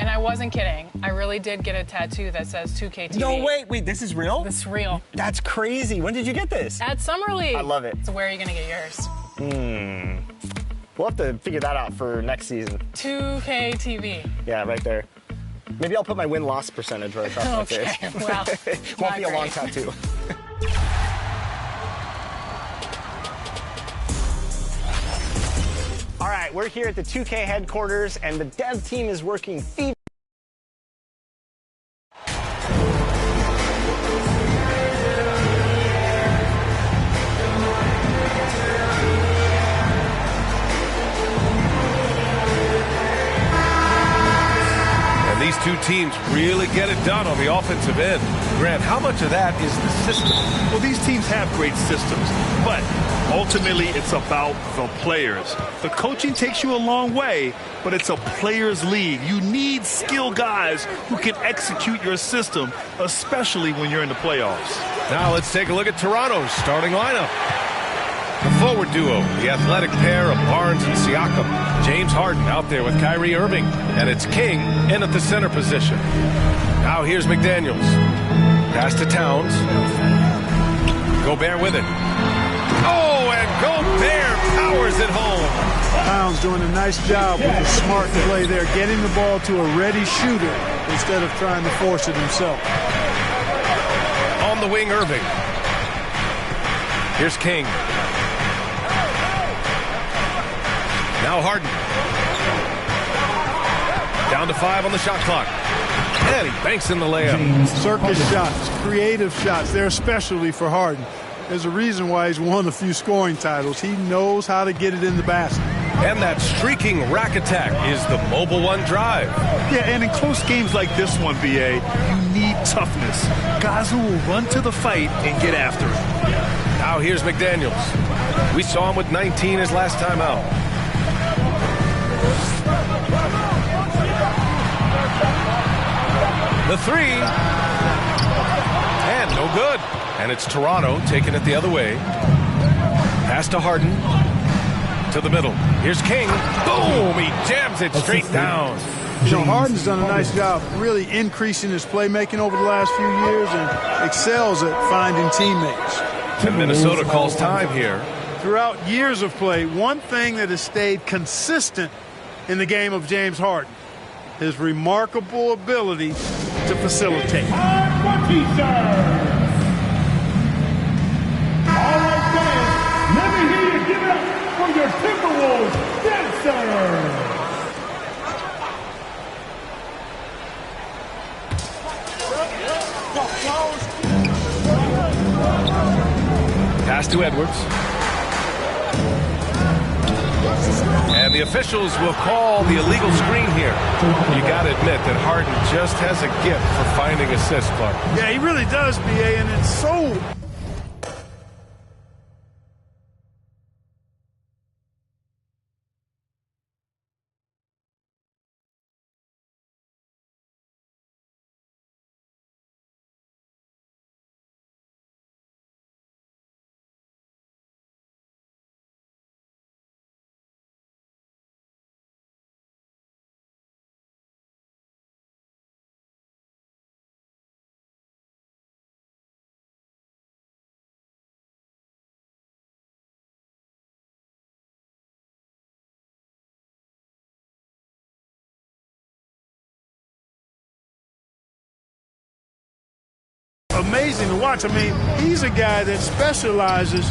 And I wasn't kidding. I really did get a tattoo that says 2K TV. No, wait, this is real? This is real. That's crazy. When did you get this? At Summer League. I love it. So where are you going to get yours? We'll have to figure that out for next season. 2K TV. Yeah, right there. Maybe I'll put my win-loss percentage right across my face. Okay, well, Won't be a long tattoo. All right, we're here at the 2K headquarters, and the dev team is working feverishly. These two teams really get it done on the offensive end. Grant, how much of that is the system? Well, these teams have great systems, but ultimately it's about the players. The coaching takes you a long way, but it's a players' league. You need skilled guys who can execute your system, especially when you're in the playoffs. Now let's take a look at Toronto's starting lineup. The forward duo, the athletic pair of Barnes and Siakam. James Harden out there with Kyrie Irving, and it's King in at the center position. Now here's McDaniels. Pass to Towns. Gobert with it. Oh, and Gobert powers it home. Towns doing a nice job with a smart play there, getting the ball to a ready shooter instead of trying to force it himself. On the wing, Irving. Here's King. Now Harden. Down to 5 on the shot clock. And he banks in the layup. Circus shots, creative shots. They're a specialty for Harden. There's a reason why he's won a few scoring titles. He knows how to get it in the basket. And that streaking rack attack is the Mobile One drive. Yeah, and in close games like this one, BA, you need toughness. Guys who will run to the fight and get after it. Now here's McDaniels. We saw him with 19 his last time out. The three. And no good. And it's Toronto taking it the other way. Pass to Harden. To the middle. Here's King. Boom! He jams it straight down. You know, Harden's done a nice job really increasing his playmaking over the last few years and excels at finding teammates. And Minnesota calls time here. Throughout years of play, one thing that has stayed consistent in the game of James Harden, his remarkable ability to facilitate. All right, fans, let me hear you give it up for your Timberwolves dancer. Pass to Edwards. And the officials will call the illegal screen here. You got to admit that Harden just has a gift for finding assists, Clark. Yeah, he really does, BA, and it's so... amazing to watch. I mean, he's a guy that specializes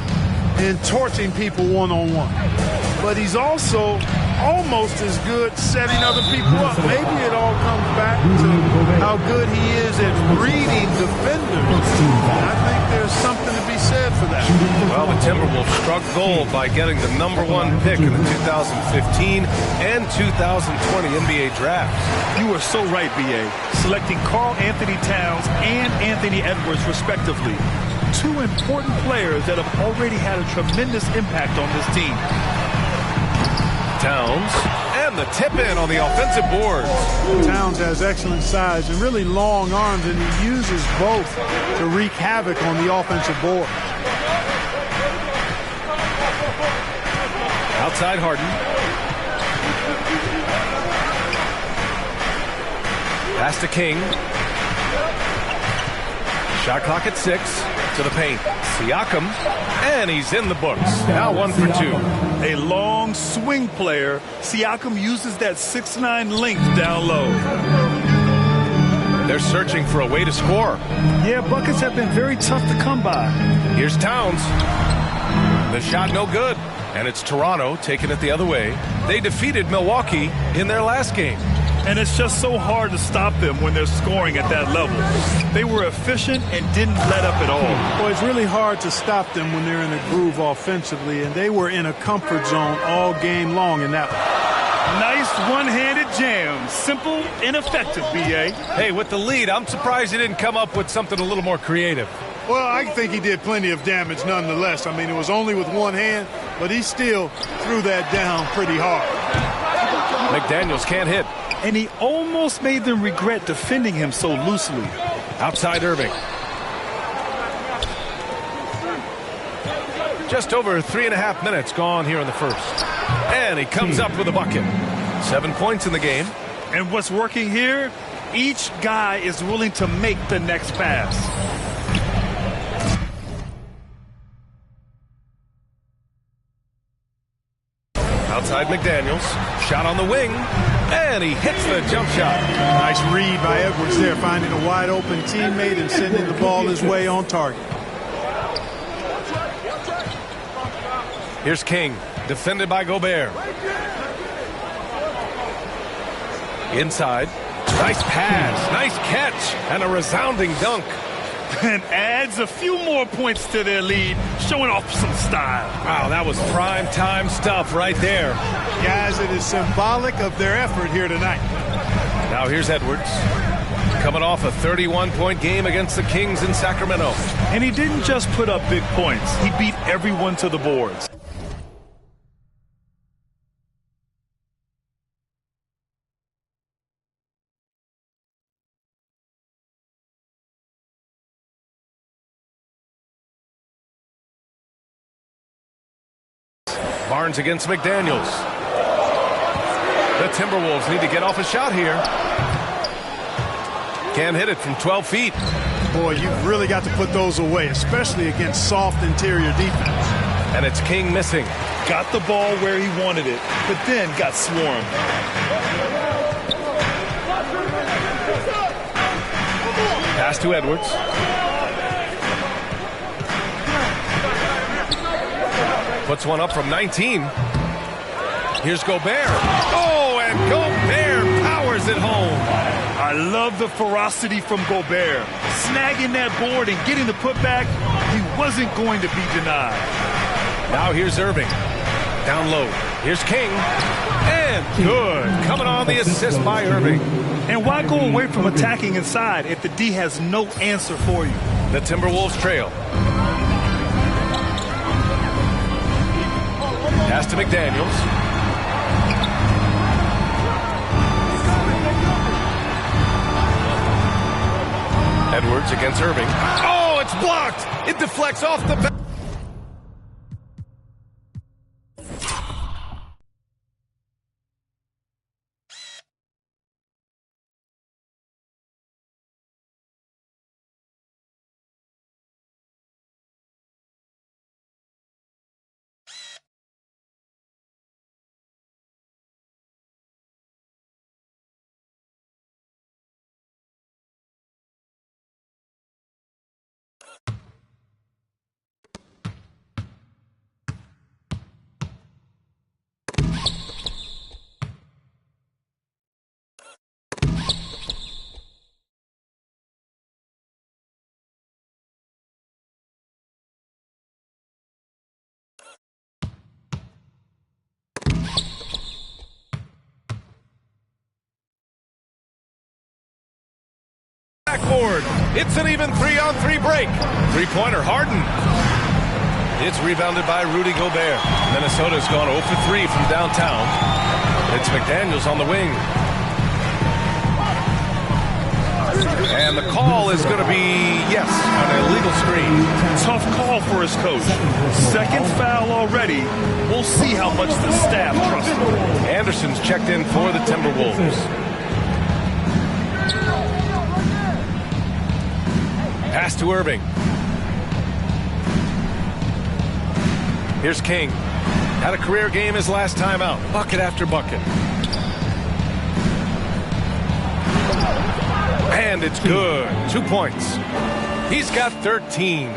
in torching people one-on-one. But he's also almost as good setting other people up. Maybe it all comes back to how good he is at reading defenders. I think there's something to be said for that. Well, the Timberwolves struck gold by getting the #1 pick in the 2015 and 2020 NBA drafts. You are so right, BA. Selecting Karl Anthony Towns and Anthony Edwards, respectively. Two important players that have already had a tremendous impact on this team. Towns, and the tip-in on the offensive board. Towns has excellent size and really long arms, and he uses both to wreak havoc on the offensive board. Outside Harden. Pass to King. Shot clock at 6. To the paint. Siakam. And he's in the books. Now 1 for 2. A long swing player. Siakam uses that 6'9" length down low. They're searching for a way to score. Yeah, buckets have been very tough to come by. Here's Towns. The shot no good. And it's Toronto taking it the other way. They defeated Milwaukee in their last game. And it's just so hard to stop them when they're scoring at that level. They were efficient and didn't let up at all. Well, it's really hard to stop them when they're in a groove offensively, and they were in a comfort zone all game long in that one. Nice one-handed jam. Simple and effective, B.A. Hey, with the lead, I'm surprised he didn't come up with something a little more creative. Well, I think he did plenty of damage nonetheless. I mean, it was only with one hand, but he still threw that down pretty hard. McDaniels can't hit. And he almost made them regret defending him so loosely. Outside Irving. Just over 3.5 minutes gone here in the first. And he comes up with a bucket. 7 points in the game. And what's working here? Each guy is willing to make the next pass. Outside McDaniels. Shot on the wing. And he hits the jump shot. Nice read by Edwards there, finding a wide open teammate and sending the ball his way on target. Here's King, defended by Gobert. Inside. Nice pass, nice catch, and a resounding dunk. And adds a few more points to their lead, showing off some style. Wow, that was prime time stuff right there. Guys, it is symbolic of their effort here tonight. Now here's Edwards, coming off a 31-point game against the Kings in Sacramento. And he didn't just put up big points. He beat everyone to the boards. Barnes against McDaniels. The Timberwolves need to get off a shot here. Can't hit it from 12 feet. Boy, you've really got to put those away, especially against soft interior defense. And it's King missing. Got the ball where he wanted it, but then got swarmed. Pass to Edwards. Puts one up from 19. Here's Gobert. Oh, and Gobert powers it home. I love the ferocity from Gobert. Snagging that board and getting the putback, he wasn't going to be denied. Now here's Irving. Down low. Here's King. And good. Coming on the assist by Irving. And why go away from attacking inside if the D has no answer for you? The Timberwolves trail. Pass to McDaniels. Edwards against Irving. Oh, it's blocked. It deflects off the back. Backboard. It's an even 3-on-3 break. Three-pointer Harden. It's rebounded by Rudy Gobert. Minnesota's gone 0 for 3 from downtown. It's McDaniels on the wing. And the call is going to be, yes, an illegal screen. Tough call for his coach. Second foul already. We'll see how much the staff trusts him. Anderson's checked in for the Timberwolves. Pass to Irving. Here's King. Had a career game his last time out. Bucket after bucket. And it's good. 2 points. He's got 13.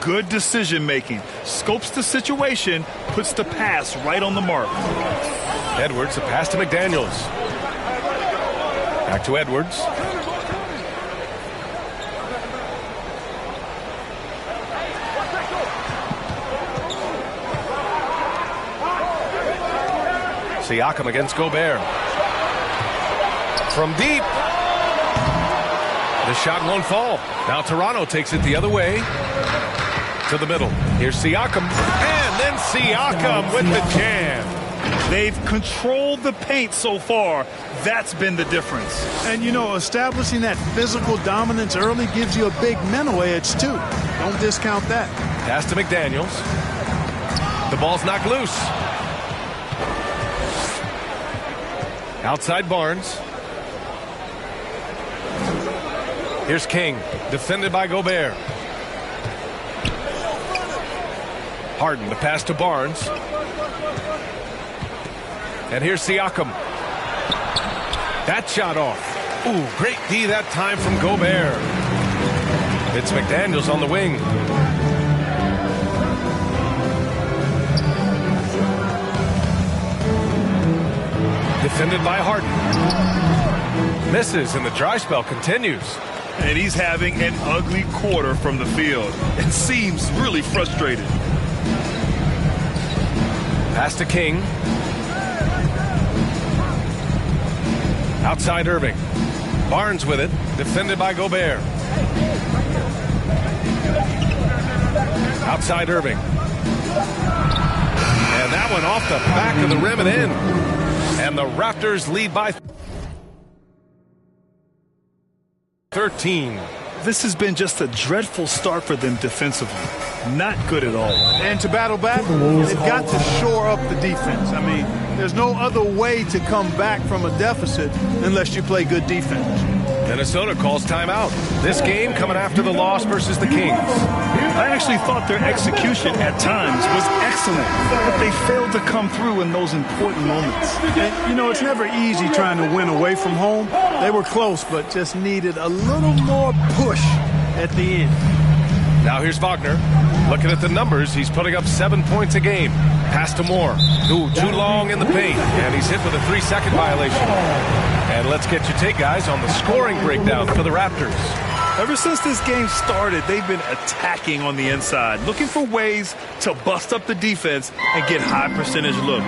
Good decision making. Scopes the situation, puts the pass right on the mark. Edwards, a pass to McDaniels. Back to Edwards. Siakam against Gobert. From deep. The shot won't fall. Now Toronto takes it the other way. To the middle. Here's Siakam. And then Siakam with the jam. They've controlled the paint so far. That's been the difference. And, you know, establishing that physical dominance early gives you a big mental edge, too. Don't discount that. Pass to McDaniels. The ball's knocked loose. Outside Barnes. Here's King, defended by Gobert. Harden, the pass to Barnes. And here's Siakam. That shot off. Ooh, great D that time from Gobert. It's McDaniels on the wing. Defended by Harden. Misses, and the dry spell continues. And he's having an ugly quarter from the field. It seems really frustrated. Pass to King. Outside Irving. Barnes with it. Defended by Gobert. Outside Irving. And that one off the back of the rim and in. And the Raptors lead by 13. This has been just a dreadful start for them defensively. Not good at all. And to battle back, they've got to shore up the defense. I mean, there's no other way to come back from a deficit unless you play good defense. Minnesota calls timeout. This game coming after the loss versus the Kings. I actually thought their execution at times was excellent, but they failed to come through in those important moments. And, you know, it's never easy trying to win away from home. They were close, but just needed a little more push at the end. Now here's Wagner. Looking at the numbers, he's putting up 7 points a game. Pass to Moore. Ooh, too long in the paint, and he's hit with a 3-second violation. And let's get your take, guys, on the scoring breakdown for the Raptors. Ever since this game started, they've been attacking on the inside, looking for ways to bust up the defense and get high percentage looks.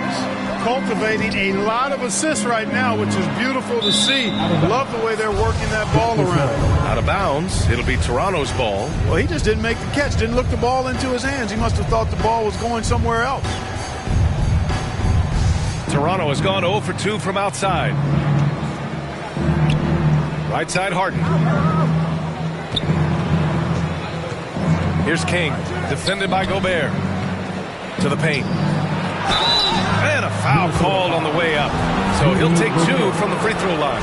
Cultivating a lot of assists right now, which is beautiful to see. Love the way they're working that ball around. Out of bounds, it'll be Toronto's ball. Well, he just didn't make the catch, didn't look the ball into his hands. He must have thought the ball was going somewhere else. Toronto has gone 0 for 2 from outside. Right side Harden. Here's King, defended by Gobert. To the paint. And a foul called on the way up. So he'll take 2 from the free throw line.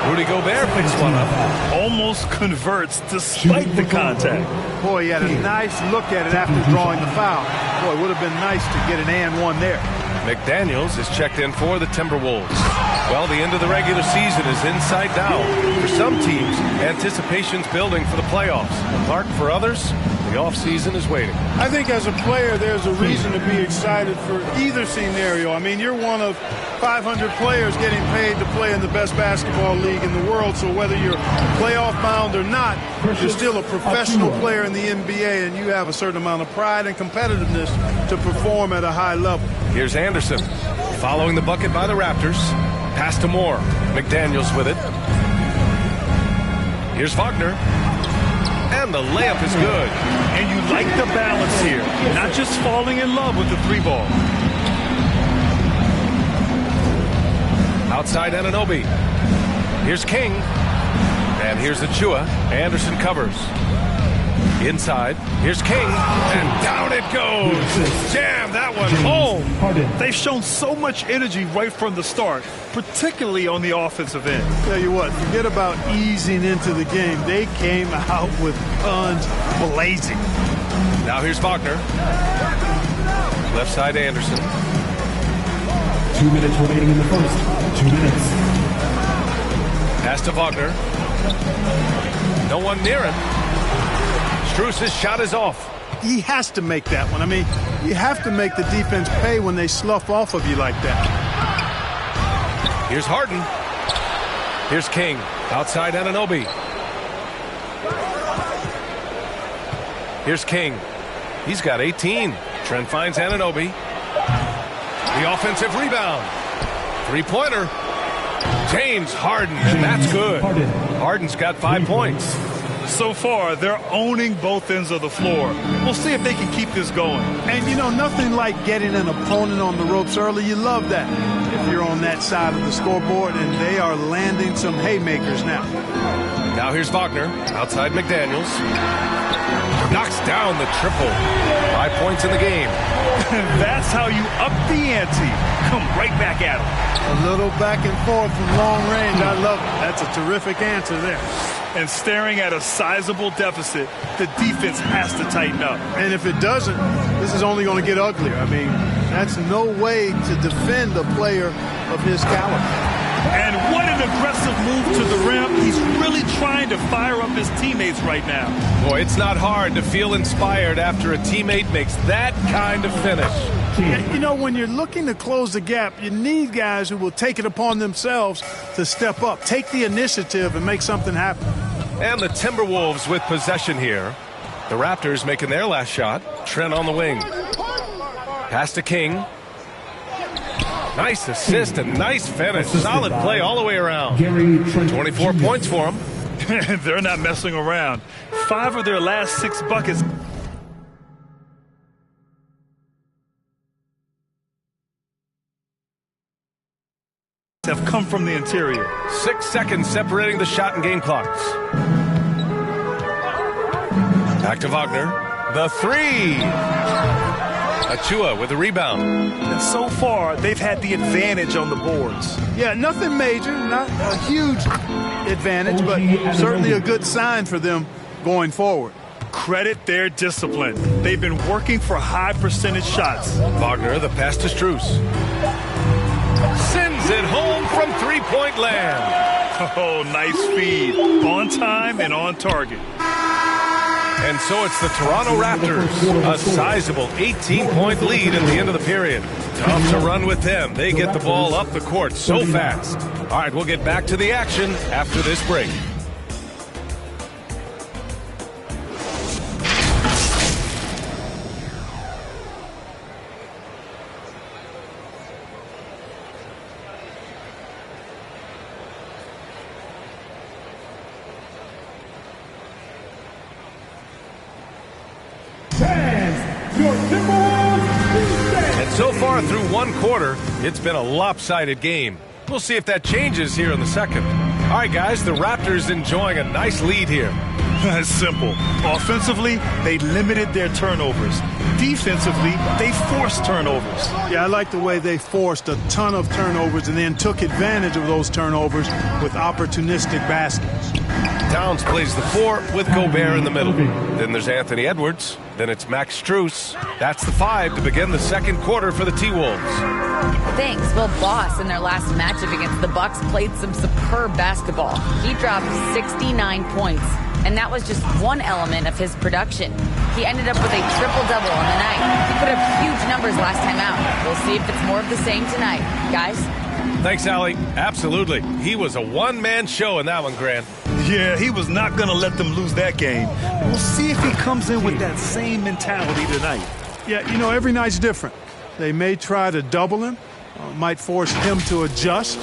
Rudy Gobert picks one up. Almost converts despite the contact. Boy, he had a nice look at it after drawing the foul. Boy, it would have been nice to get an and one there. McDaniels is checked in for the Timberwolves. Well, the end of the regular season is inside down. For some teams, anticipation's building for the playoffs. Clark, for others, the offseason is waiting. I think as a player, there's a reason to be excited for either scenario. I mean, you're one of 500 players getting paid to play in the best basketball league in the world, so whether you're playoff bound or not, you're still a professional player in the NBA, and you have a certain amount of pride and competitiveness to perform at a high level. Here's Anderson, following the bucket by the Raptors. Pass to Moore. McDaniels with it. Here's Wagner. And the layup is good. And you like the balance here. Not just falling in love with the 3-ball. Outside Anunoby. Here's King. And here's Achua. Anderson covers. Inside, here's King, and down it goes. Jam that one home. They've shown so much energy right from the start, particularly on the offensive end. Tell you what, forget about easing into the game. They came out with guns blazing. Now here's Wagner. Left side Anderson. 2 minutes remaining in the first. 2 minutes. Pass to Wagner. No one near him. Strus's shot is off. He has to make that one. I mean, you have to make the defense pay when they slough off of you like that. Here's Harden. Here's King. Outside Anunoby. Here's King. He's got 18. Trent finds Anunoby. The offensive rebound. Three-pointer. James Harden, and that's good. Harden's got 5 points. So far, they're owning both ends of the floor. We'll see if they can keep this going. And, you know, nothing like getting an opponent on the ropes early. You love that if you're on that side of the scoreboard, and they are landing some haymakers now. Now here's Wagner. Outside McDaniels. Knocks down the triple. 5 points in the game. That's how you up the ante. Come right back at them. A little back and forth from long range. I love it. That's a terrific answer there. And staring at a sizable deficit, the defense has to tighten up. And if it doesn't, this is only going to get uglier. I mean, that's no way to defend a player of his caliber. And what an aggressive move to the rim. He's really trying to fire up his teammates right now. Boy, it's not hard to feel inspired after a teammate makes that kind of finish. You know, when you're looking to close the gap, you need guys who will take it upon themselves to step up, take the initiative, and make something happen. And the Timberwolves with possession here. The Raptors making their last shot. Trent on the wing. Pass to King. Nice assist and nice finish. Solid play all the way around. 24 points for them. They're not messing around. 5 of their last 6 buckets have come from the interior. 6 seconds separating the shot and game clocks. Back to Wagner. The three. Achua with the rebound. And so far, they've had the advantage on the boards. Yeah, nothing major, not a huge advantage, but certainly a good sign for them going forward. Credit their discipline. They've been working for high percentage shots. Wagner, the pass to Strus. Sends it home from three-point land. Oh, nice feed. On time and on target. And so it's the Toronto Raptors, a sizable 18-point lead at the end of the period. Tough to run with them. They get the ball up the court so fast. All right, we'll get back to the action after this break. And so far through one quarter, it's been a lopsided game. We'll see if that changes here in the second. All right, guys, the Raptors enjoying a nice lead here. It's simple. Offensively, they limited their turnovers. Defensively, they forced turnovers. Yeah, I like the way they forced a ton of turnovers and then took advantage of those turnovers with opportunistic baskets. Towns plays the 4 with Gobert in the middle. Then there's Anthony Edwards. Then it's Max Strus. That's the 5 to begin the second quarter for the T-Wolves. Thanks. Well, Boss in their last matchup against the Bucks played some superb basketball. He dropped 69 points, and that was just one element of his production. He ended up with a triple-double on the night. He put up huge numbers last time out. We'll see if it's more of the same tonight. Guys? Thanks, Allie. Absolutely. He was a one-man show in that one, Grant. Yeah, he was not going to let them lose that game. We'll see if he comes in with that same mentality tonight. Yeah, you know, every night's different. They may try to double him, might force him to adjust,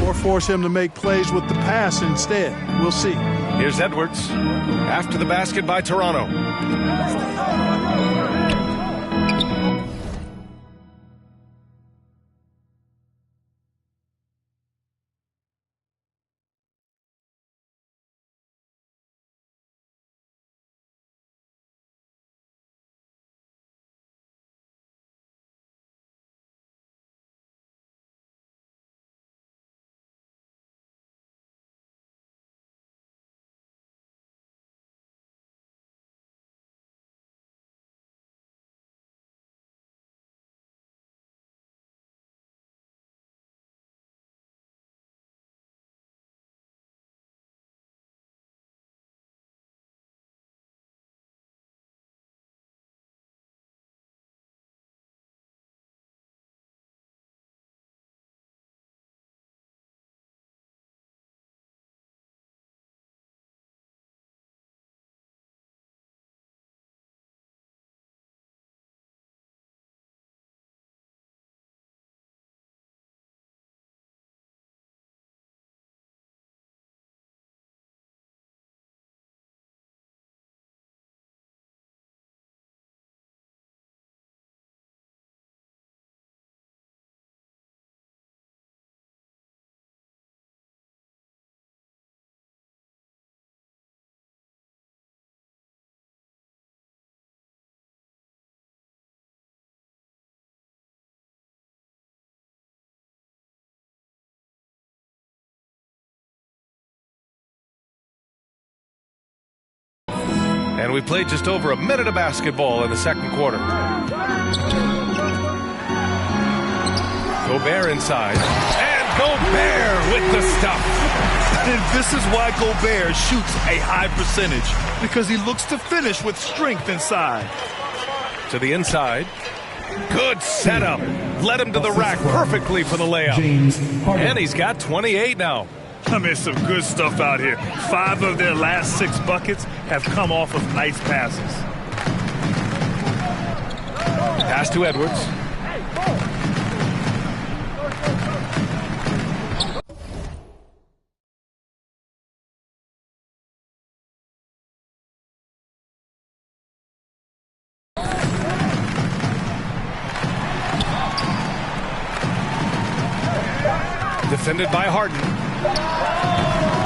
or force him to make plays with the pass instead. We'll see. Here's Edwards. After the basket by Toronto. And we played just over a minute of basketball in the second quarter. Gobert inside. And Gobert with the stuff. And this is why Gobert shoots a high percentage, because he looks to finish with strength inside. To the inside. Good setup. Led him to the rack perfectly for the layup. And he's got 28 now. I mean, some good stuff out here. 5 of their last 6 buckets have come off of nice passes. Pass to Edwards. Defended by Harden.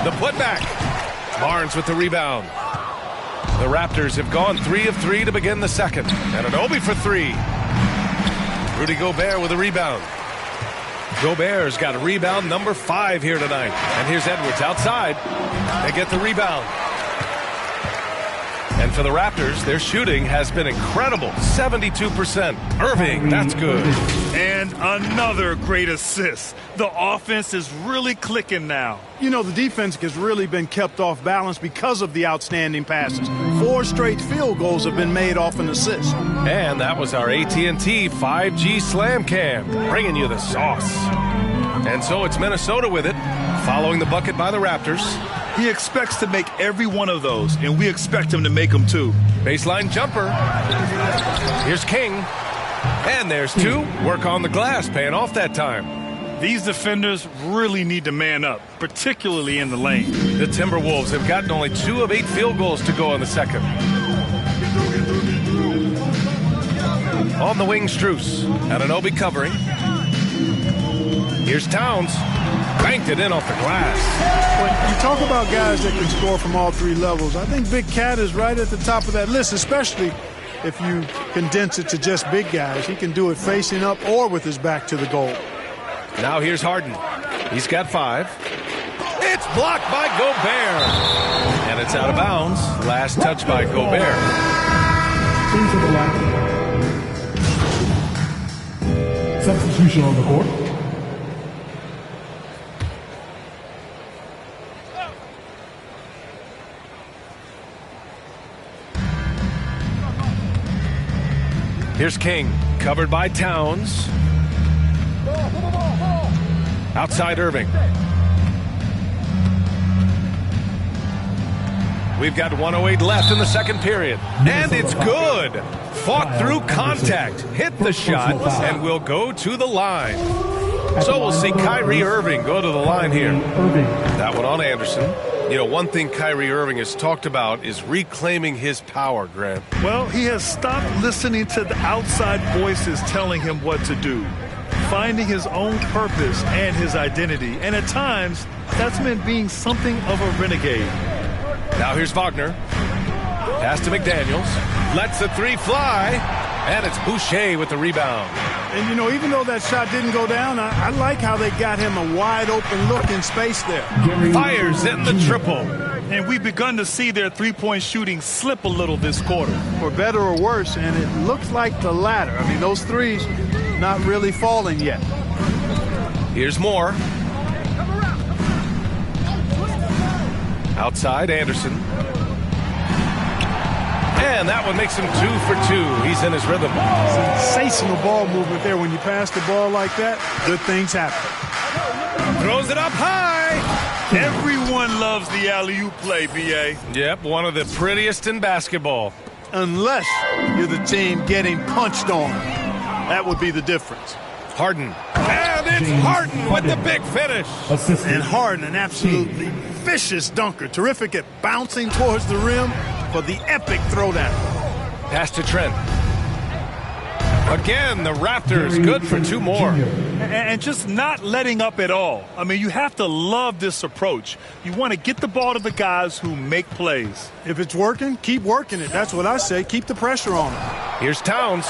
The putback. Barnes with the rebound. The Raptors have gone 3 of 3 to begin the second. And Anunoby for 3. Rudy Gobert with a rebound. Gobert's got a rebound number 5 here tonight. And here's Edwards outside. They get the rebound. And for the Raptors, their shooting has been incredible. 72%. Irving, that's good. And another great assist. The offense is really clicking now. You know, the defense has really been kept off balance because of the outstanding passes. 4 straight field goals have been made off an assist. And that was our AT&T 5G Slam Cam, bringing you the sauce. And so it's Minnesota with it, following the bucket by the Raptors. He expects to make every one of those, and we expect him to make them too. Baseline jumper. Here's King. And there's 2. Work on the glass, paying off that time. These defenders really need to man up, particularly in the lane. The Timberwolves have gotten only 2 of 8 field goals to go in the second. On the wing, Strus. Anunoby covering. Here's Towns. Banked it in off the glass. When you talk about guys that can score from all 3 levels, I think Big Cat is right at the top of that list, especially if you condense it to just big guys. He can do it facing up or with his back to the goal. Now here's Harden. He's got 5. It's blocked by Gobert. And it's out of bounds. Last touch by Gobert. Substitution on the court. Here's King, covered by Towns. Outside Irving. We've got 1:08 left in the second period. And it's good. Fought through contact, hit the shot, and will go to the line. So we'll see Kyrie Irving go to the line here. That one on Anderson. You know, one thing Kyrie Irving has talked about is reclaiming his power, Grant. Well, he has stopped listening to the outside voices telling him what to do, finding his own purpose and his identity. And at times, that's meant being something of a renegade. Now here's Wagner. Pass to McDaniels. Lets the 3 fly. And it's Boucher with the rebound. And, you know, even though that shot didn't go down, I like how they got him a wide-open look in space there. Fires in the triple. And we've begun to see their three-point shooting slip a little this quarter. For better or worse, and it looks like the latter. I mean, those threes not really falling yet. Here's Moore. Outside, Anderson. And that one makes him 2 for 2. He's in his rhythm. Sensational ball movement there. When you pass the ball like that, good things happen. Throws it up high. Everyone loves the alley-oop play, B.A. Yep, one of the prettiest in basketball. Unless you're the team getting punched on. That would be the difference. Harden. And it's Harden with the big finish. And Harden, an absolutely vicious dunker. Terrific at bouncing towards the rim for the epic throwdown. Pass to Trent. Again, the Raptors good for 2 more. And just not letting up at all. I mean, you have to love this approach. You want to get the ball to the guys who make plays. If it's working, keep working it. That's what I say. Keep the pressure on them. Here's Towns.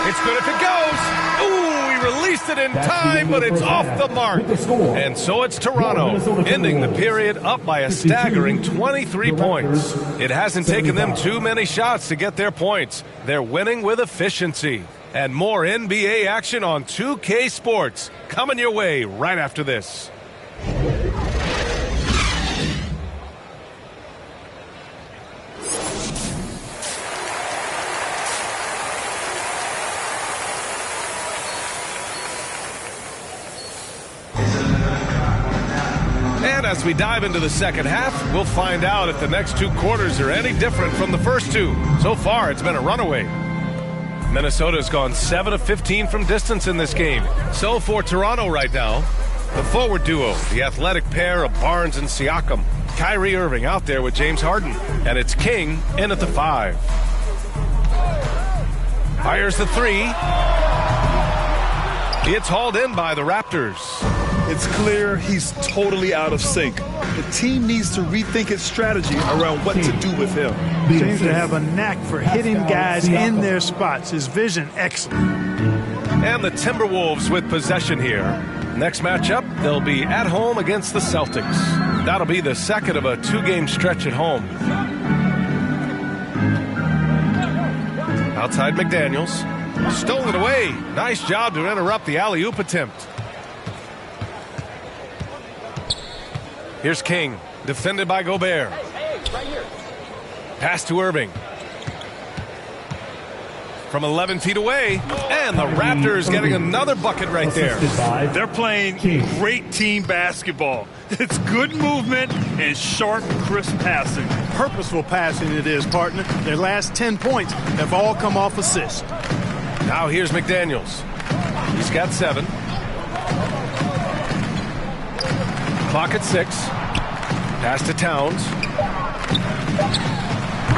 It's good if it goes. Ooh, he released it in time, but it's off the mark. And so it's Toronto, ending the period up by a staggering 23 points. It hasn't taken them too many shots to get their points. They're winning with efficiency. And more NBA action on 2K Sports coming your way right after this. And as we dive into the second half, we'll find out if the next two quarters are any different from the first two. So far, it's been a runaway. Minnesota's gone 7 of 15 from distance in this game. So for Toronto right now, the forward duo, the athletic pair of Barnes and Siakam. Kyrie Irving out there with James Harden. And it's King in at the 5. Fires the 3. It's hauled in by the Raptors. It's clear he's totally out of sync. The team needs to rethink its strategy around what to do with him. Seems to have a knack for hitting guys in their spots. His vision excellent. And the Timberwolves with possession here. Next matchup, they'll be at home against the Celtics. That'll be the second of a 2-game stretch at home. Outside McDaniels. Stolen away. Nice job to interrupt the alley-oop attempt. Here's King, defended by Gobert. Pass to Irving. From 11 feet away, and the Raptors getting another bucket right there. They're playing great team basketball. It's good movement and sharp, crisp passing. Purposeful passing it is, partner. Their last 10 points have all come off assists. Now here's McDaniels. He's got 7. Clock at 6. Pass to Towns.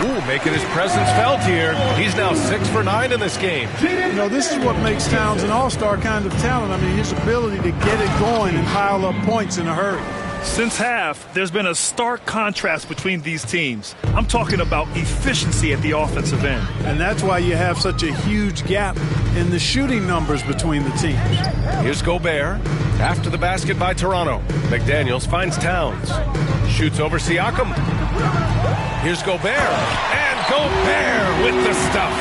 Ooh, making his presence felt here. He's now 6 for 9 in this game. You know, this is what makes Towns an all-star kind of talent. I mean, his ability to get it going and pile up points in a hurry. Since half, there's been a stark contrast between these teams. I'm talking about efficiency at the offensive end. And that's why you have such a huge gap in the shooting numbers between the teams. Here's Gobert. After the basket by Toronto. McDaniels finds Towns. Shoots over Siakam. Here's Gobert. And Gobert with the stuff.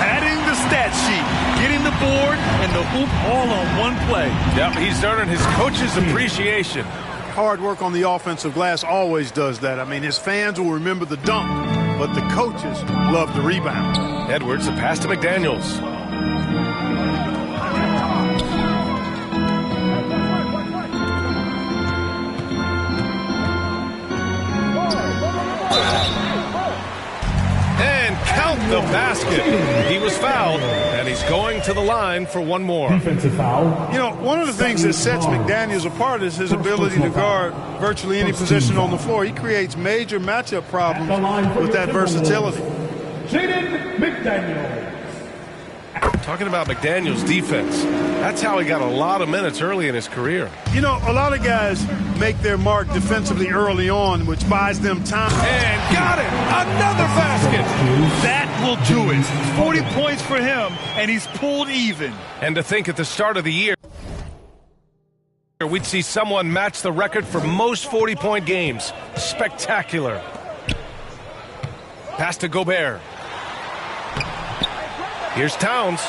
Adding the stat sheet, getting the board, and the hoop all on one play. Yep, he's earning his coach's appreciation. Hard work on the offensive glass always does that. I mean, his fans will remember the dunk, but the coaches love the rebound. Edwards, a pass to McDaniels. And count the basket. He was fouled, and he's going to the line for one more. Defensive foul. You know, one of the things that sets McDaniels apart is his ability to guard virtually any position on the floor. He creates major matchup problems with that versatility. Jaden McDaniels. Talking about McDaniels' defense, that's how he got a lot of minutes early in his career. You know, a lot of guys make their mark defensively early on, which buys them time. And got it! Another basket! That will do it. 40 points for him, and he's pulled even. And to think at the start of the year, we'd see someone match the record for most 40-point games. Spectacular. Pass to Gobert. Here's Towns.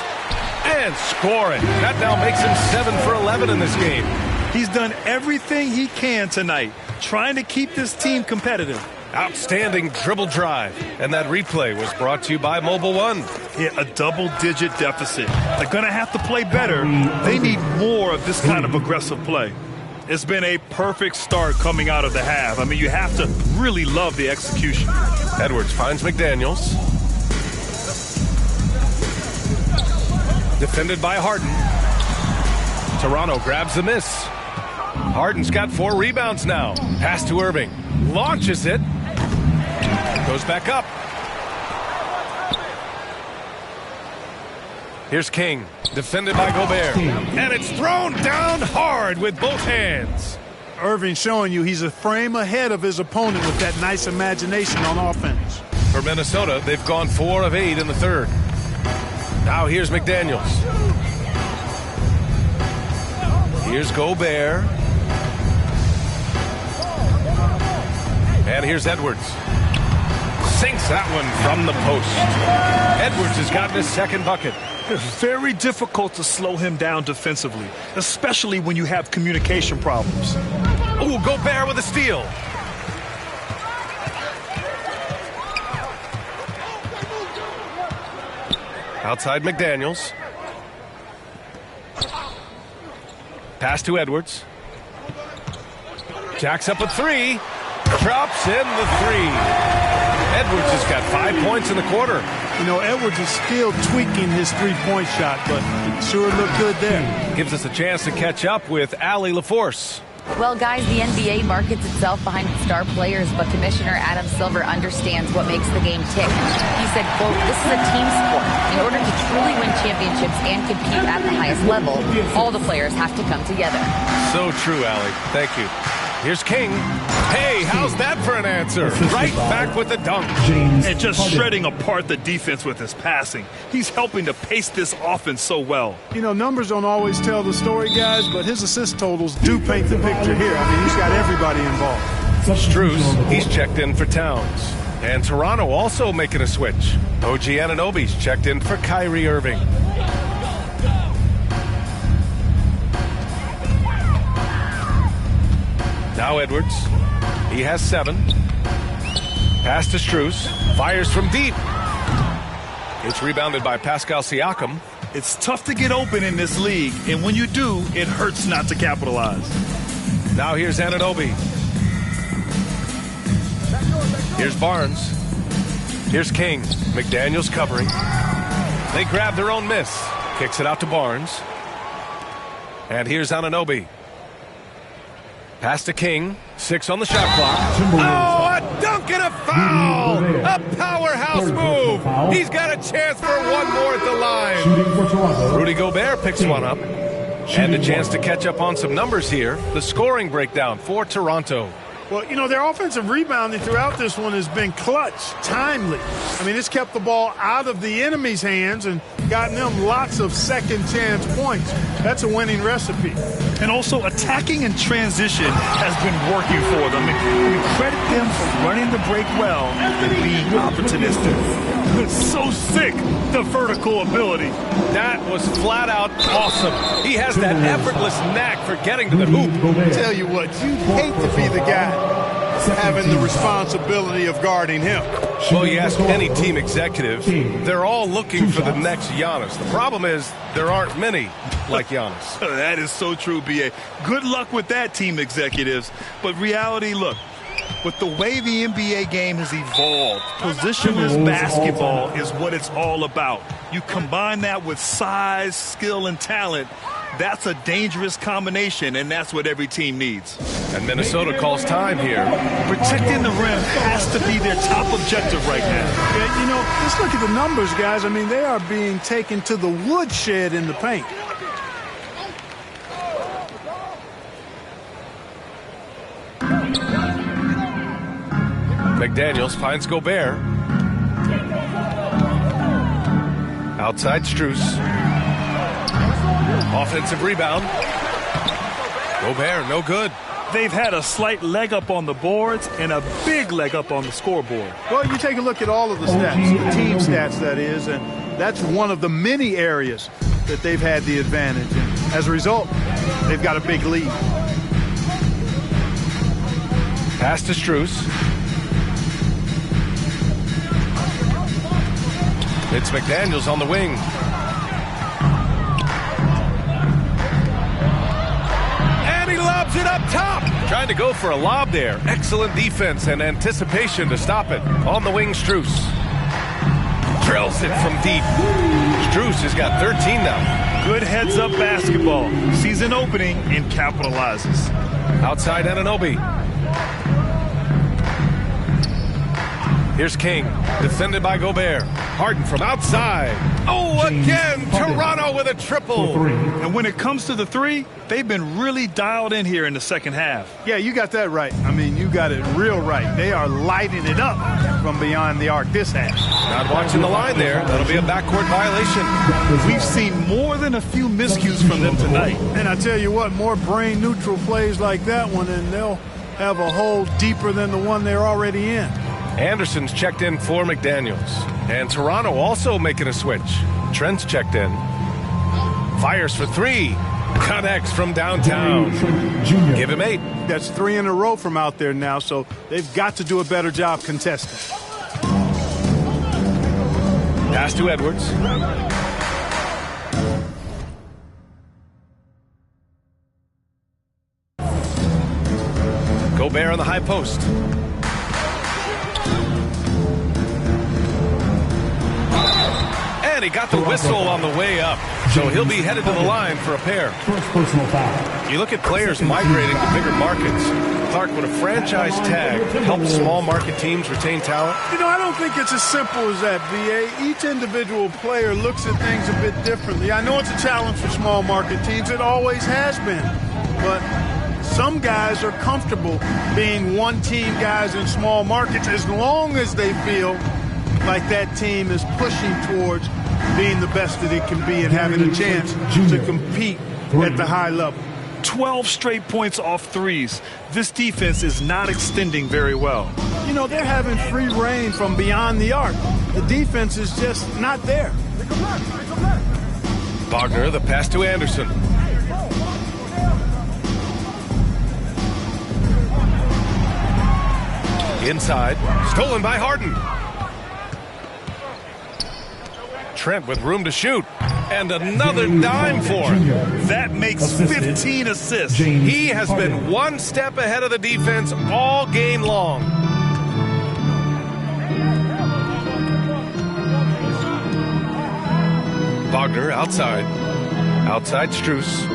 And scoring. That now makes him 7 for 11 in this game. He's done everything he can tonight, trying to keep this team competitive. Outstanding dribble drive. And that replay was brought to you by Mobile One. Hit a double-digit deficit. They're going to have to play better. They need more of this kind of aggressive play. It's been a perfect start coming out of the half. I mean, you have to really love the execution. Edwards finds McDaniels. Defended by Harden. Toronto grabs the miss. Harden's got 4 rebounds now. Pass to Irving. Launches it. Goes back up. Here's King. Defended by Gobert. And it's thrown down hard with both hands. Irving showing you he's a frame ahead of his opponent with that nice imagination on offense. For Minnesota, they've gone 4 of 8 in the third. Now here's McDaniels. Here's Gobert. And here's Edwards. Sinks that one from the post. Edwards has gotten his second bucket. It's very difficult to slow him down defensively, especially when you have communication problems. Oh, Gobert with a steal. Outside McDaniels. Pass to Edwards. Jacks up a three. Drops in the three. Edwards has got 5 points in the quarter. You know, Edwards is still tweaking his three-point shot, but it sure looked good there. Gives us a chance to catch up with Allie LaForce. Well, guys, the NBA markets itself behind star players, but Commissioner Adam Silver understands what makes the game tick. He said, quote, "This is a team sport. In order to truly win championships and compete at the highest level, all the players have to come together." So true, Allie. Thank you. Here's King. Hey, how's that for an answer? Right back with the dunk. And just shredding apart the defense with his passing. He's helping to pace this offense so well. You know, numbers don't always tell the story, guys, but his assist totals do paint the picture here. I mean, he's got everybody involved. Strus, he's checked in for Towns. And Toronto also making a switch. OG Anunoby's checked in for Kyrie Irving. Now Edwards. He has 7. Pass to Strus. Fires from deep. It's rebounded by Pascal Siakam. It's tough to get open in this league, and when you do, it hurts not to capitalize. Now here's Anunoby. Here's Barnes. Here's King. McDaniels covering. They grab their own miss. Kicks it out to Barnes. And here's Anunoby. Pass to King. 6 on the shot clock. Oh, a dunk and a foul! A powerhouse move! He's got a chance for one more at the line. Rudy Gobert picks one up. And a chance to catch up on some numbers here. The scoring breakdown for Toronto. Well, you know, their offensive rebounding throughout this one has been clutch, timely. I mean, it's kept the ball out of the enemy's hands and gotten them lots of second chance points. That's a winning recipe. And also, attacking in transition has been working for them. And we credit them for running the break well and being opportunistic. It's so sick, the vertical ability. That was flat out awesome. He has that effortless knack for getting to the hoop. Tell you what, you'd hate to be the guy having the responsibility of guarding him. Well, you ask any team executive, they're all looking for the next Giannis. The problem is there aren't many like Giannis. That is so true, B.A. Good luck with that, team executives. But reality, look, with the way the NBA game has evolved, positionless basketball is what it's all about. You combine that with size, skill, and talent, that's a dangerous combination, and that's what every team needs. And Minnesota calls time here. Protecting the rim has to be their top objective right now. Yeah, you know, let's look at the numbers, guys. I mean, they are being taken to the woodshed in the paint. McDaniels finds Gobert. Outside Strus. Offensive rebound. Gobert, no good. They've had a slight leg up on the boards and a big leg up on the scoreboard. Well, you take a look at all of the stats, the team stats, that is, and that's one of the many areas that they've had the advantage. And as a result, they've got a big lead. Pass to Strus. It's McDaniels on the wing. And he lobs it up top. Trying to go for a lob there. Excellent defense and anticipation to stop it. On the wing, Strus. Drills it from deep. Strus has got 13 now. Good heads-up basketball. Season opening and capitalizes. Outside Anunoby. Here's King, defended by Gobert. Harden from outside. Oh, again, Toronto with a triple. And when it comes to the three, they've been really dialed in here in the second half. Yeah, you got that right. I mean, you got it real right. They are lighting it up from beyond the arc this half. Not watching the line there. That'll be a backcourt violation. We've seen more than a few miscues from them tonight. And I tell you what, more brain-neutral plays like that one, and they'll have a hole deeper than the one they're already in. Anderson's checked in for McDaniels. And Toronto also making a switch. Trent's checked in. Fires for three. Connects from downtown. Give him 8. That's 3 in a row from out there now, so they've got to do a better job contesting. Pass to Edwards. Gobert on the high post. And he got the whistle on the way up. So he'll be headed to the line for a pair. First personal foul. You look at players migrating to bigger markets. Clark, would a franchise tag help small market teams retain talent? You know, I don't think it's as simple as that, B.A. Each individual player looks at things a bit differently. I know it's a challenge for small market teams. It always has been. But some guys are comfortable being one-team guys in small markets as long as they feel like that team is pushing towards being the best that it can be and having a chance to compete at the high level. 12 straight points off threes. This defense is not extending very well. You know, they're having free reign from beyond the arc. The defense is just not there. Wagner, the pass to Anderson. Inside, stolen by Harden. Trent with room to shoot. And another dime for him. That makes 15 assists. He has been one step ahead of the defense all game long. Wagner outside. Outside Strus.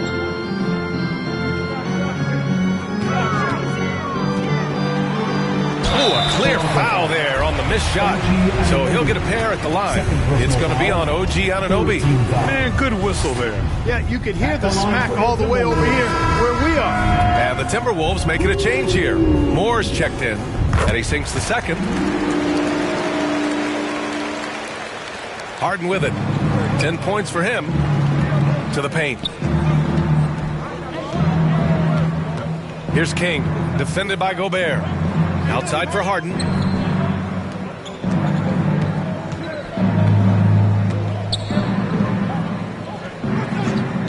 Oh, a clear foul there on the missed shot. So he'll get a pair at the line. It's going to be on OG Anunoby. Man, good whistle there. Yeah, you could hear the smack all the way over here where we are. And the Timberwolves making a change here. Moore's checked in, and he sinks the second. Harden with it. 10 points for him. To the paint. Here's King, defended by Gobert. Outside for Harden.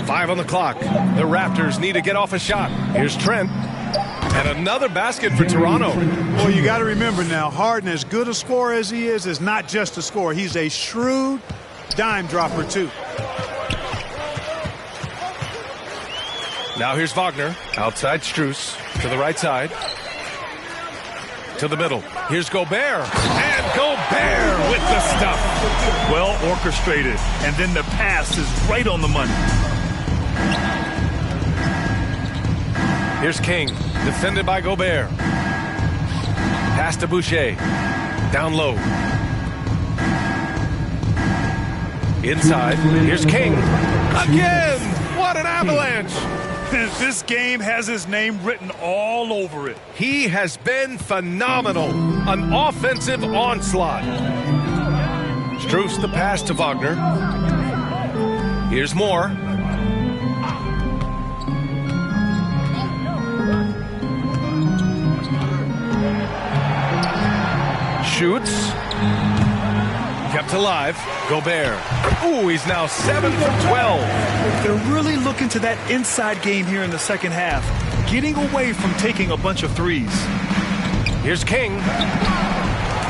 Five on the clock. The Raptors need to get off a shot. Here's Trent. And another basket for Toronto. Well, you got to remember now, Harden, as good a scorer as he is not just a scorer. He's a shrewd dime dropper, too. Now here's Wagner. Outside Strus. To the right side. To the middle. Here's Gobert. And Gobert with the stuff. Well orchestrated. And then the pass is right on the money. Here's King. Defended by Gobert. Pass to Boucher. Down low. Inside. Here's King. Again! What an avalanche! This game has his name written all over it. He has been phenomenal. An offensive onslaught. Strus the pass to Wagner. Here's Moore. Shoots. Kept alive. Gobert. Ooh, he's now 7 from 12. They're really looking to that inside game here in the second half, getting away from taking a bunch of threes. Here's King.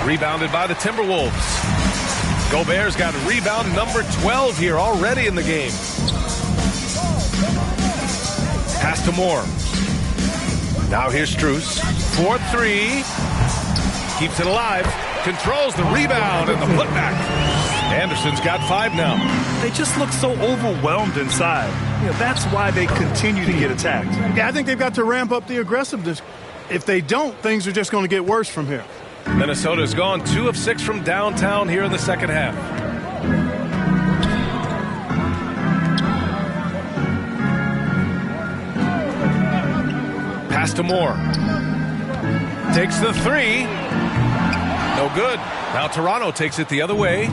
Rebounded by the Timberwolves. Gobert's got rebound number 12 here already in the game. Pass to Moore. Now here's Strus. 4-3. Keeps it alive. Controls the rebound and the putback. Anderson's got 5 now. They just look so overwhelmed inside. That's why they continue to get attacked. Yeah, I think they've got to ramp up the aggressiveness. If they don't, things are just going to get worse from here. Minnesota's gone 2 of 6 from downtown here in the second half. Pass to Moore. Takes the 3. No good. Now Toronto takes it the other way.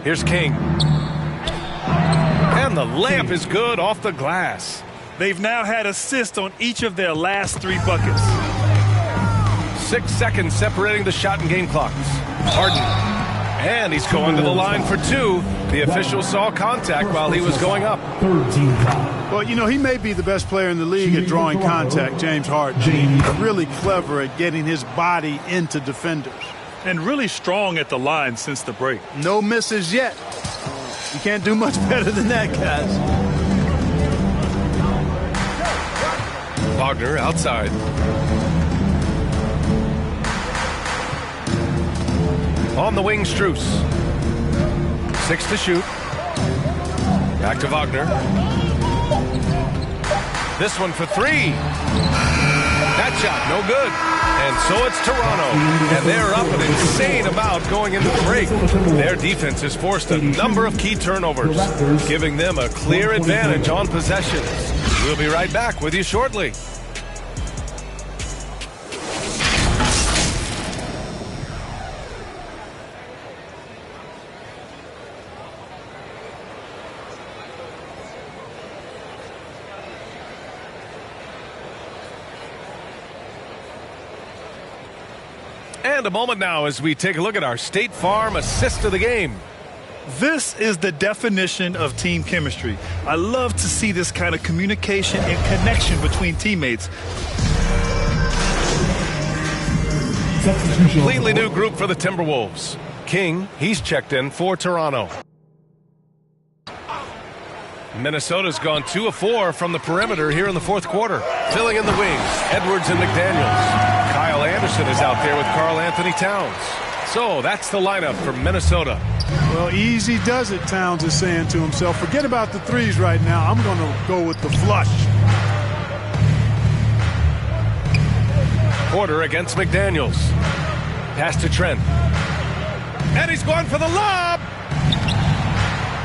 Here's King. And the layup is good off the glass. They've now had assists on each of their last 3 buckets. 6 seconds separating the shot and game clocks. Harden. And he's going to the line for 2. The official saw contact while he was going up. Well, you know, he may be the best player in the league at drawing contact, James Harden. He's really clever at getting his body into defenders. And really strong at the line since the break. No misses yet. You can't do much better than that, guys. Wagner outside. On the wing, Strus. 6 to shoot. Back to Wagner. This one for 3. That shot, no good. And so it's Toronto. And they're up an insane amount going into the break. Their defense has forced a number of key turnovers, giving them a clear advantage on possessions. We'll be right back with you shortly. And a moment now as we take a look at our State Farm assist of the game. This is the definition of team chemistry. I love to see this kind of communication and connection between teammates. A completely new group for the Timberwolves. King, he's checked in for Toronto. Minnesota's gone 2 of 4 from the perimeter here in the fourth quarter. Filling in the wings, Edwards and McDaniels. Kyle Anderson is out there with Karl Anthony Towns. So that's the lineup for Minnesota. Well, easy does it, Towns is saying to himself. Forget about the threes right now. I'm going to go with the flush. Porter against McDaniels. Pass to Trent. And he's going for the lob.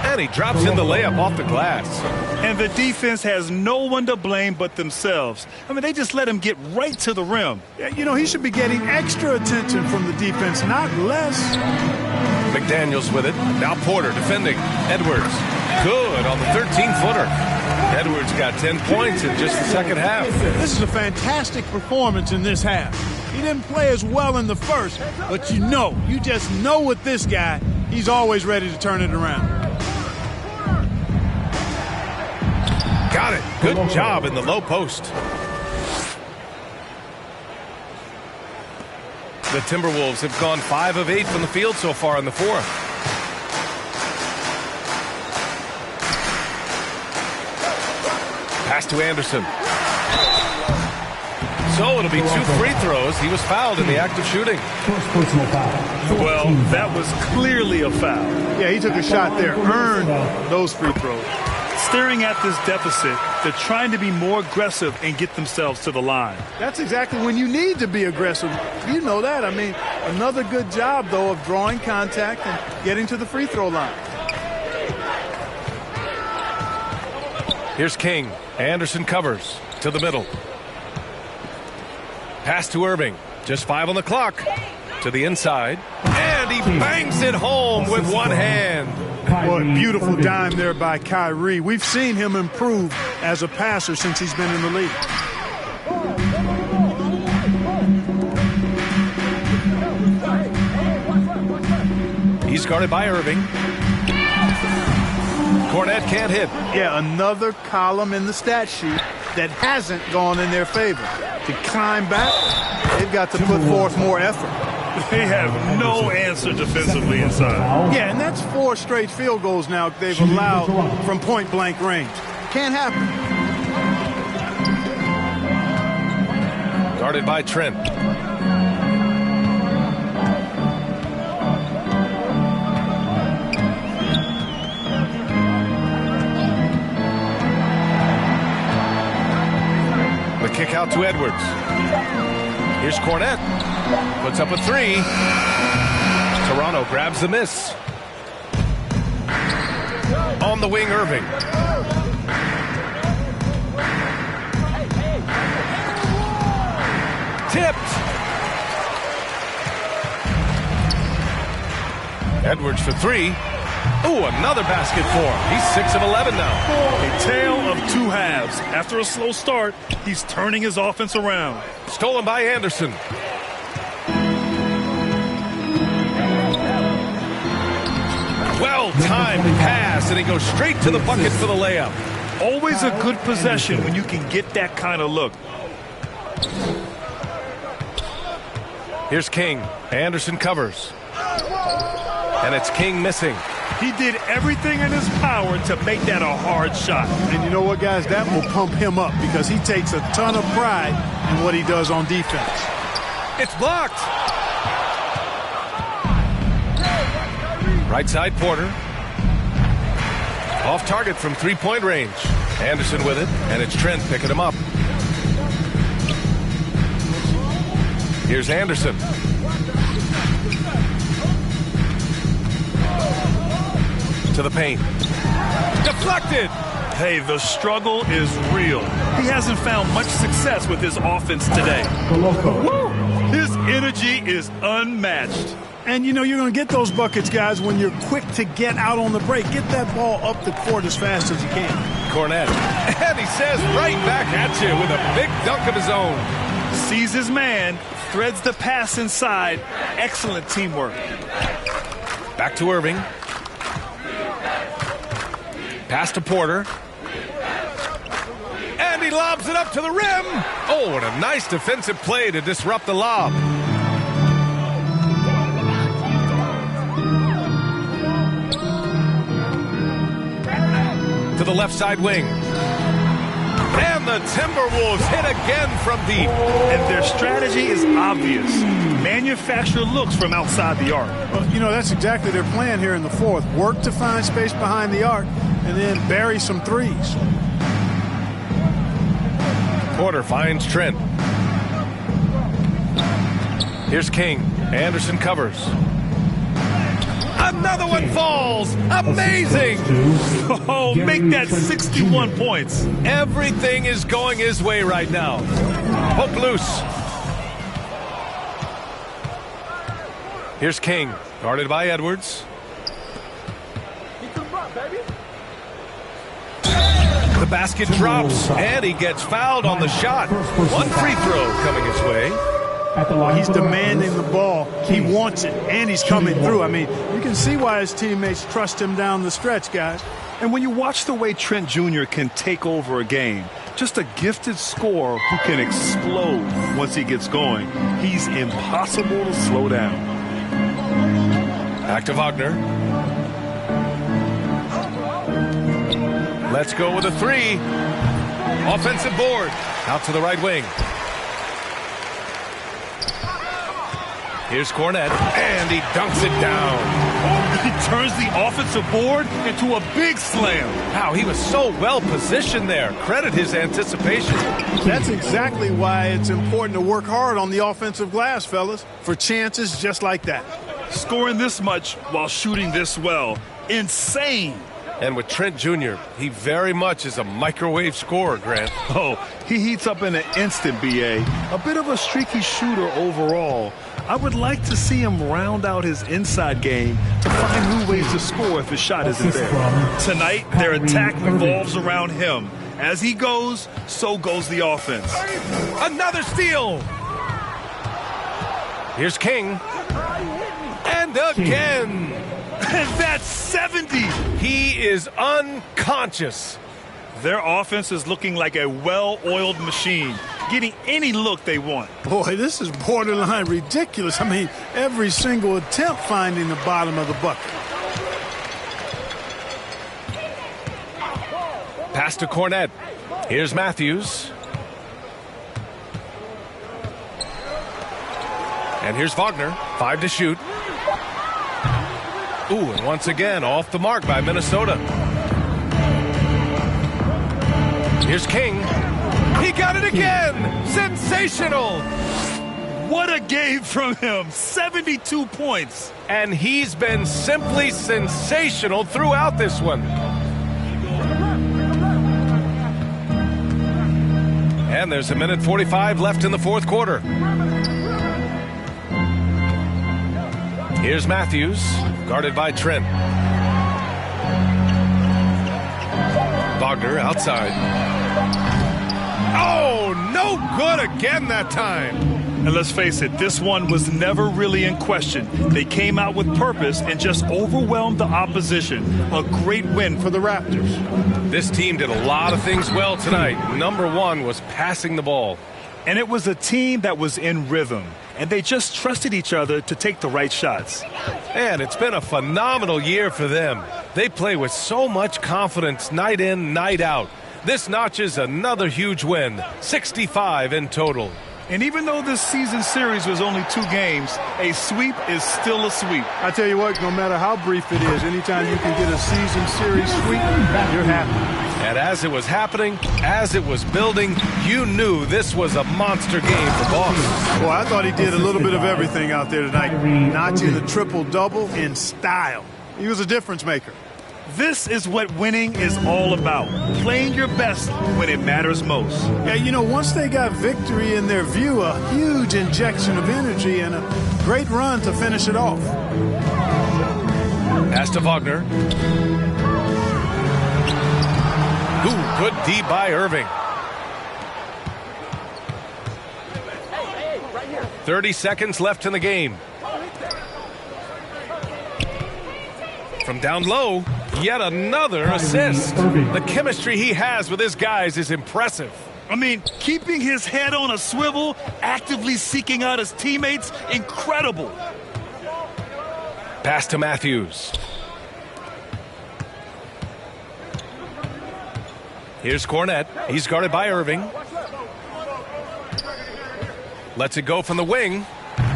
And he drops in the layup off the glass. And the defense has no one to blame but themselves. I mean, they just let him get right to the rim. Yeah, you know, he should be getting extra attention from the defense, not less. McDaniels with it. Now Porter defending. Edwards. Good on the 13-footer. Edwards got 10 points in just the second half. This is a fantastic performance in this half. He didn't play as well in the first, but you just know with this guy, he's always ready to turn it around. Got it. Good job in the low post. The Timberwolves have gone 5 of 8 from the field so far in the fourth. Pass to Anderson. So it'll be 2 free throws. He was fouled in the act of shooting. Well, that was clearly a foul. Yeah, he took a shot there, earned those free throws. Staring at this deficit, they're trying to be more aggressive and get themselves to the line. That's exactly when you need to be aggressive. You know that. I mean, another good job, though, of drawing contact and getting to the free throw line. Here's King. Anderson covers to the middle. Pass to Irving. Just 5 on the clock. To the inside. And he bangs it home with one hand. Boy, beautiful dime there by Kyrie. We've seen him improve as a passer since he's been in the league. He's guarded by Irving. Cornette can't hit. Yeah, another column in the stat sheet that hasn't gone in their favor. To climb back, they've got to put forth more effort. They have no answer defensively inside. Yeah, and that's 4 straight field goals now they've allowed from point-blank range. Can't happen. Guarded by Trent. The kick out to Edwards. Here's Cornette. Puts up a three. Toronto grabs the miss. On the wing, Irving. Tipped. Edwards for three. Ooh, another basket for him. He's 6 of 11 now. A tale of two halves. After a slow start, he's turning his offense around. Stolen by Anderson. Well-timed pass, and he goes straight to the bucket for the layup. Always a good possession when you can get that kind of look. Here's King. Anderson covers. And it's King missing. He did everything in his power to make that a hard shot. And you know what, guys? That will pump him up because he takes a ton of pride in what he does on defense. It's blocked. Right side, Porter. Off target from three-point range. Anderson with it, and it's Trent picking him up. Here's Anderson. To the paint. Deflected. Hey, the struggle is real. He hasn't found much success with his offense today. Woo! His energy is unmatched. And, you know, you're going to get those buckets, guys, when you're quick to get out on the break. Get that ball up the court as fast as you can. Cornette. And he says right back at you with a big dunk of his own. Sees his man, threads the pass inside. Excellent teamwork. Back to Irving. Pass to Porter. And he lobs it up to the rim. Oh, what a nice defensive play to disrupt the lob. To the left side wing. And the Timberwolves hit again from deep. And their strategy is obvious. Manufacture looks from outside the arc. Well, you know, that's exactly their plan here in the fourth. Work to find space behind the arc and then bury some threes. Porter finds Trent. Here's King. Anderson covers. Another one falls. Amazing. Oh, make that 61 points. Everything is going his way right now. Hook loose. Here's King. Guarded by Edwards. The basket drops, and he gets fouled on the shot. One free throw coming his way. Well, he's demanding the ball. He wants it, and he's coming through. I mean, you can see why his teammates trust him down the stretch, guys. And when you watch the way Trent Jr. can take over a game, just a gifted scorer who can explode once he gets going, he's impossible to slow down. Back to Wagner. Let's go with a three. Offensive board. Out to the right wing. Here's Cornette, and he dunks it down. He turns the offensive board into a big slam. Wow, he was so well positioned there. Credit his anticipation. That's exactly why it's important to work hard on the offensive glass, fellas, for chances just like that. Scoring this much while shooting this well. Insane. And with Trent Jr., he very much is a microwave scorer, Grant. Oh, he heats up in an instant, B.A. A bit of a streaky shooter overall. I would like to see him round out his inside game to find new ways to score if his shot isn't there. Tonight, their attack revolves around him. As he goes, so goes the offense. Another steal. Here's King. And again. And that's 70. He is unconscious. Their offense is looking like a well-oiled machine, getting any look they want. Boy, this is borderline ridiculous. I mean, every single attempt finding the bottom of the bucket. Pass to Cornette. Here's Matthews. And here's Wagner. 5 to shoot. Ooh, and once again, off the mark by Minnesota. Here's King. He got it again! Sensational! What a game from him. 72 points. And he's been simply sensational throughout this one. And there's 1:45 left in the fourth quarter. Here's Matthews, guarded by Trent. Wagner outside. Oh, no good again that time. And let's face it, this one was never really in question. They came out with purpose and just overwhelmed the opposition. A great win for the Raptors. This team did a lot of things well tonight. Number one was passing the ball. And it was a team that was in rhythm. And they just trusted each other to take the right shots. And it's been a phenomenal year for them. They play with so much confidence night in, night out. This notches another huge win, 65 in total. And even though this season series was only 2 games, a sweep is still a sweep. I tell you what, no matter how brief it is, anytime you can get a season series sweep, you're happy. And as it was happening, as it was building, you knew this was a monster game for Boston. Well, I thought he did a little bit of everything out there tonight, notching the triple-double in style. He was a difference maker. This is what winning is all about, playing your best when it matters most. Yeah, you know, once they got victory in their view, a huge injection of energy and a great run to finish it off. Pass to Wagner. Ooh, good D by Irving. 30 seconds left in the game. From down low, yet another assist. The chemistry he has with his guys is impressive. I mean, keeping his head on a swivel, actively seeking out his teammates, incredible. Pass to Matthews. Here's Cornette. He's guarded by Irving. Lets it go from the wing.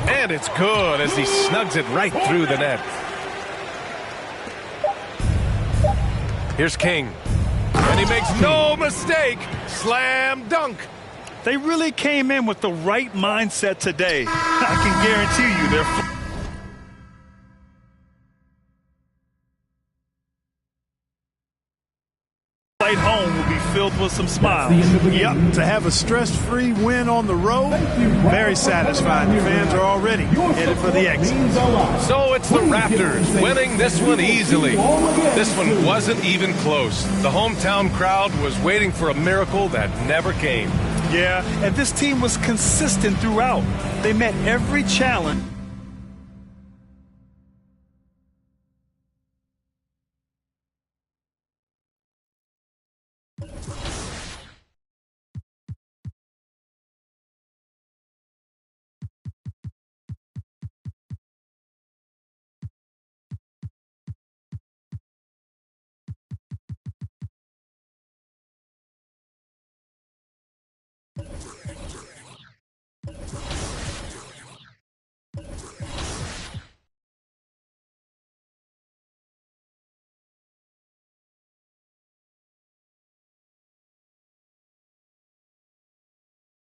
And it's good as he snugs it right through the net. Here's King. And he makes no mistake. Slam dunk. They really came in with the right mindset today. I can guarantee you they're flight home will be filled with some smiles. Yep, to have a stress-free win on the road, very satisfying. The fans are already headed for the exit. So it's the Raptors winning this one easily. This one wasn't even close. The hometown crowd was waiting for a miracle that never came. Yeah, and this team was consistent throughout. They met every challenge.